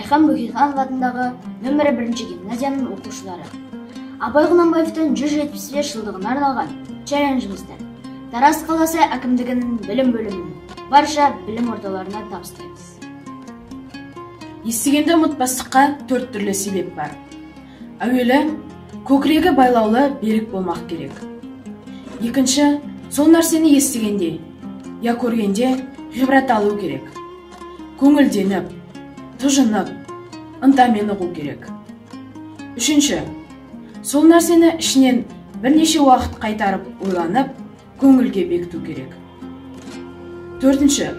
Айхан Бөкейханов атындағы нөмірі 1 гимназияның оқушылары. Абай Құнанбаевтың 175 жылдығына арналған челленджімізді Тараз қаласы әкімдігінің білім бөлімінің барша білім ордаларына табыстаймыз. Естігенді ұмытпастыққа 4 түрлі себеп бар. Әуелі, көкірегі байлаулы берік болмақ керек. Екінші, сол нәрсені естігенде, я көргенде ғибрат алу керек. Көңілденіп, тұжынып, ынтамен ұғу керек. Үшінші, сол нәрсені ішінен бірнеше уақыт қайтарып ойланып, көңілге бекіту керек. Төртінші,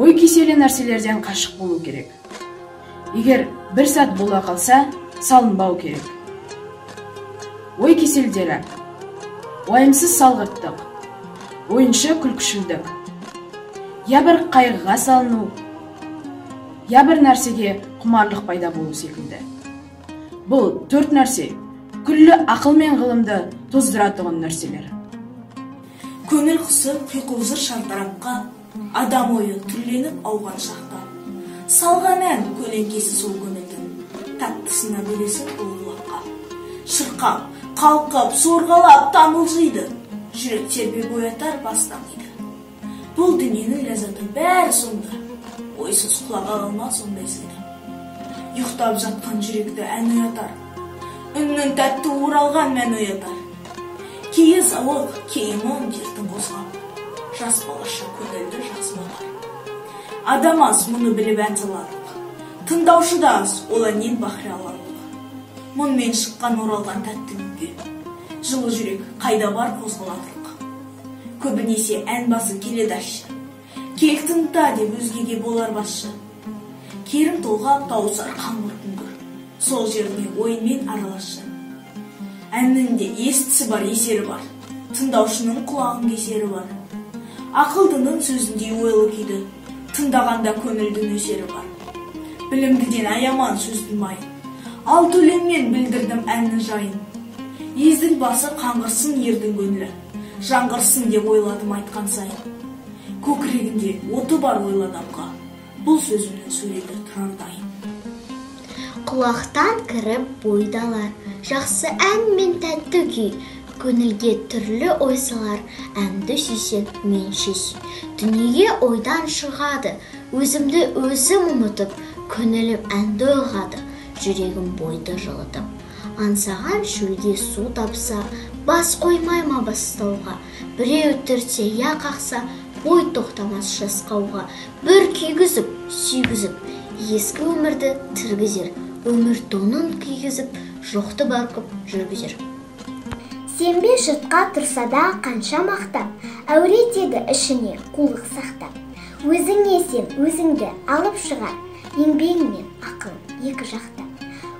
ой кеселі нәрселерден қашық болу керек. Егер бір сәт бола қалса, салынбау керек. Ой кеселдері: уайымсыз салғырттық, ойыншы күлкішілдік, я бір қайғыға салыну, я бір нәрсеге құмарлық пайда болу секілді. Бұл 4 нәрсе күллі ақыл мен ғылымды тоздыратығын нәрселер. Көңіл құсы қиқылжыр шантарапқа, адам ойы түрленіп ауған шақта. Салған ән көлеңкесі сол көңілдің, таттысына бөлесін ұлғылаққа. Шырқап, қалқып, сорғалап тамылжиды, жүрек тербеп оятар бастамайды. Бұл дүниенің ләззаты бәрі сонда, ойсыз құлақ алма сондай сыйды. Ұйықтап жатқан жүректі ән оятар, үннің тәтті оралған мән оятар. Кейі зауық, кейі мұң дертін қозғап, жас балаша көңілді жақсы болар. Адам аз мұны біліп ән саларлық, тыңдаушы да аз ола нен бақыра аларлық. Мұнмен шыққан оралған тәтті үнге, жылы жүрек қайда бар қозғаларлық. Көбінесе ән басы келеді ащы, келік тыңда деп өзгеге болар басшы. Керім толғап тауысар қаңғыр күңгір, сол жеріне ойынмен аралашы. Әннің де естісі бар, есері бар, тыңдаушының құлағын кесері бар. Ақылдының сөзіндей ойлы күйді, тыңдағанда көңілдің өсері бар. Білімдіден аяман сөздің майын, ал төлеммен білдірдім әннің жайын. Ездің басы қаңғырсын ердің көңілі, жаңғырсын деп ойладым айтқан сайын. Көкірегінде оты бар ойладамға, бұл сөзімнің сөйледі тұрар дайын. Құлақтан кіріп бойдалар, жақсы ән мен тәтті күй, көңілге түрлі ой салар, әнді сүйсен мен шеші. Дүниеге ойдан шығады, өзімді өзім ұмытып, көңілім әнді ұғады, жүрегім бойды жылытып. Аңсаған шөлге су тапса, бас қоймайма бастауға, біреу түртсе я қақса, бой тоқтамас жасқауға. Бір күйгізіп, сүйгізіп, ескі өмірді тіргізер, өмір тонын күйгізіп, жоқты барқып жүргізер. Сенбе жұртқа тұрса да қанша мақтап, әуретеді ішіне қулық сақтап. Өзіңе сен өзіңді алып шығар, еңбегіңмен ақыл екі жақтап.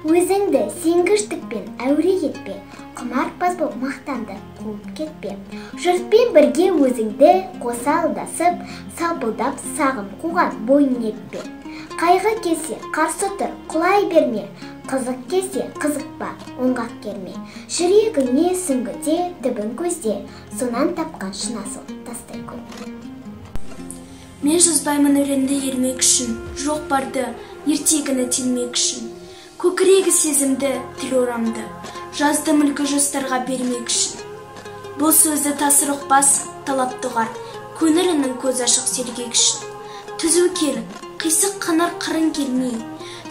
Өзіңді сенгіштікпен әуре етпе, құмарпаз боп мақтанды қуып кетпе. Жұртпен бірге өзіңді қоса алдасып, салпылдап сағым қуған бойын етпе. Қайғы келсе қарсы тұр, құлай берме, қызық келсе қызықпа, оңғақ керме. Жүрегіңе сүңгіде, түбін көзде, сонан тапқан шын асыл тастай көл. Мен жазбаймын өлеңді ермек үшін, жоқ барды ертегіні телмек үшін. Көкірегі сезімді, тіл орамды, жазды мүлкі жастарға бермек үшін. Бұл сөзді тасыр ұқпас, талап тұғар, көңілінің көз ашық сергек үшін. Түзу кел, қисық қанар қырын келмей,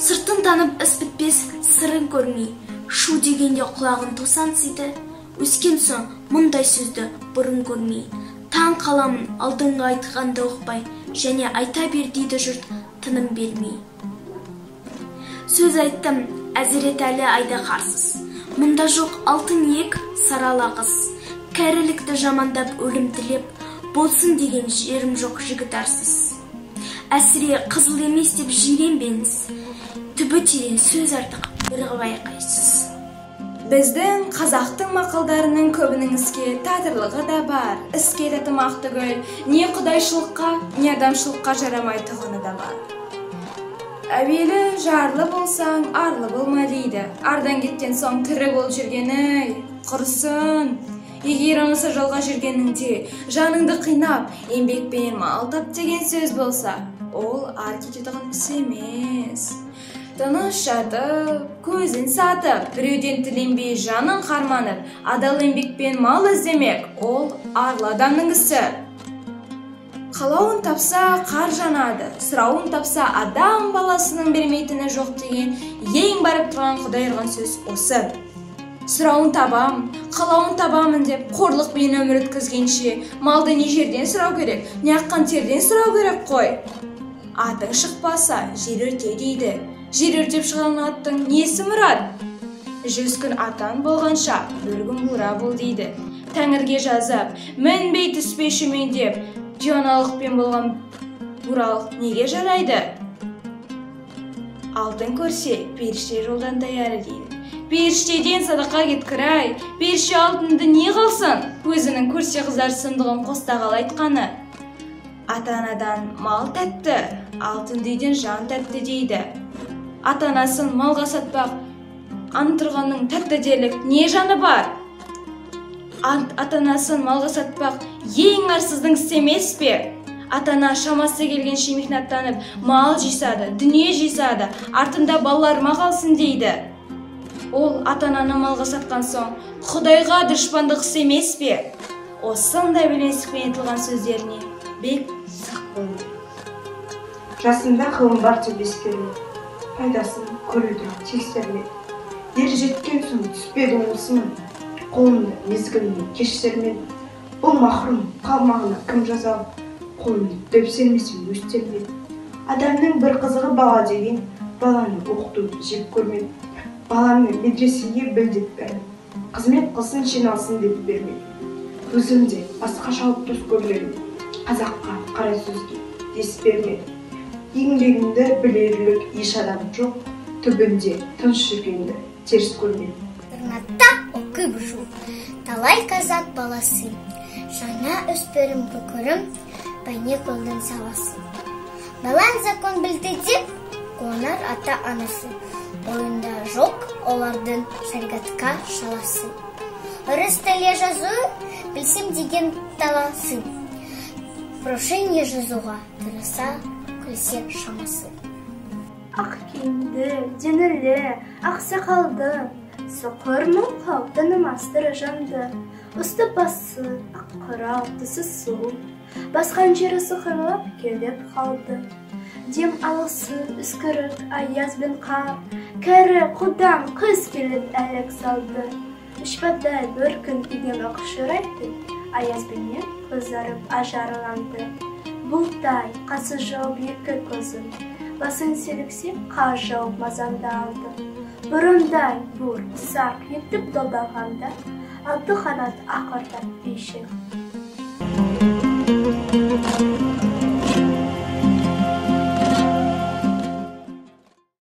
сыртын танып іс бітпес сырын көрмей. Шу дегенде құлағын тосан сыйды, өскен соң мұндай сөзді бұрын көрмей. Таң қаламын алдыңға айтқанды ұқпай, және айта бер дейді жұрт тыным бермей. Сөз айттым, әзірет әлі айда қарсыз, мұнда жоқ алтын ек, сарала қыз. Кәрілікті жамандап өлім тілеп, болсын деген жерім жоқ жігіт арсыз. Әсіре қызыл емес деп жиренбеңіз, түбі терең сөз артық бір байқайсыз. Біздің қазақтың мақалдарының көбінің іске татырлығы да бар. Іске татымақ түгіл, не құдайшылыққа, не адамшылыққа жарамайтұғыны да бар. Әуелі жарлы болсаң, арлы болма дейді. Ардан кеткен соң тірі бол жүргені, құрсын. Егер аңысы жолға жүргеніңде, жаныңды қинап, еңбекпен мал тап деген сөз болса, ол ар кететұғын іс емес. Тыныш жатып, көзін сатып, біреуден тіленбей жанын қарманып, адал еңбекпен мал іздемек, ол арлы адамның ісі. Қалауын тапса қар жанады, сұрауын тапса адам баласының бермейтіні жоқ деген ең барып тұрған Құдай ұрған сөз осы. Сұрауын табам, қалауын табамын деп қорлықпен өмір өткізгенше, малды не жерден сұрау керек, не аққан терден сұрау керек қой. Атың шықпаса, жер өрте дейді. Жер өртеп шығған аттың несі мұрат? 100 күн атан болғанша, бір күн бура бол дейді. Тәңірге жазып, мінбей түспей шүмендеп, дионалықпен болған буралық неге жарайды? Алтын көрсе, періште жолдан таяры дейді. Періштеден садақа кеткірай, періште алтынды не қалсын? Өзінің көрсе қыздар сындығын қостағал айтқаны. Ата-анадан мал тәтті, алтын дейден жан тәтті дейді. Ата-анасын малға сатпақ, антырғанның тәтті дерлік не жаны бар? Ата-анасын малға сатпақ ең арсыздың істемес пе? Ата-ана шамасы келгенше мехнаттанып, мал жисады, дүние жисады, артында балаларыма қалсын дейді. Ол ата-ананы малға сатқан соң, Құдайға дұшпандық істемес пе? Осындай біленсікпен айтылған сөздеріне бек сақ болды. Жасында ғылым бар деп ескерме, пайдасын көруді тексерме. Ер жеткен соң түспедің осының, қолымды мезгілмен кештермен. Бұл махрұм қалмағына кім жазалып, қолымды дөп сермесем өстермен. Адамның бір қызығы бала деген, баланы оқытуды жеп көрмен. Баланы медресеге білдеп бәрін, қызмет қылсын жиналсын деп бермен. Өзімде басқа шалып тұс көрлерім, қазаққа қарай сөзге дес бермен. Еңбегімді білерлік еш адам жоқ, түбінде тыныш жүргенді теріс көрмен. Интернатта оқып жүр, талай қазақ баласы, жаңа өспірім көкірім, бәйне қолдан саласы. Балан закон білді деп, қонар ата-анасы, ойында жоқ олардың шариғатқа шаласы. Орыс тілі жазу, білсем деген таласы, прошение жазуға тырыса, күлсе шамасы. Ақ киімді, денілі, ақ сақалды, соқыр мұңқау танымастыры жанды. Үсті басы, ақ қырау, тісі су, басқан жері сықырлап келіп қалды. Дем алысы, үскірік, аяз бен қар, кәрі құдам қыз келіп әлек салды. Үшпадай бір күн үйден оқышыр айтты, аяз бенен көзарып ажарланды. Бұлтай, қасы жауып екі көзін, басын селіксеп қар жауып мазамды алды. Бұрындай бұр, сақ етіп долдалғанда, алты қанат ақыртап бейшек.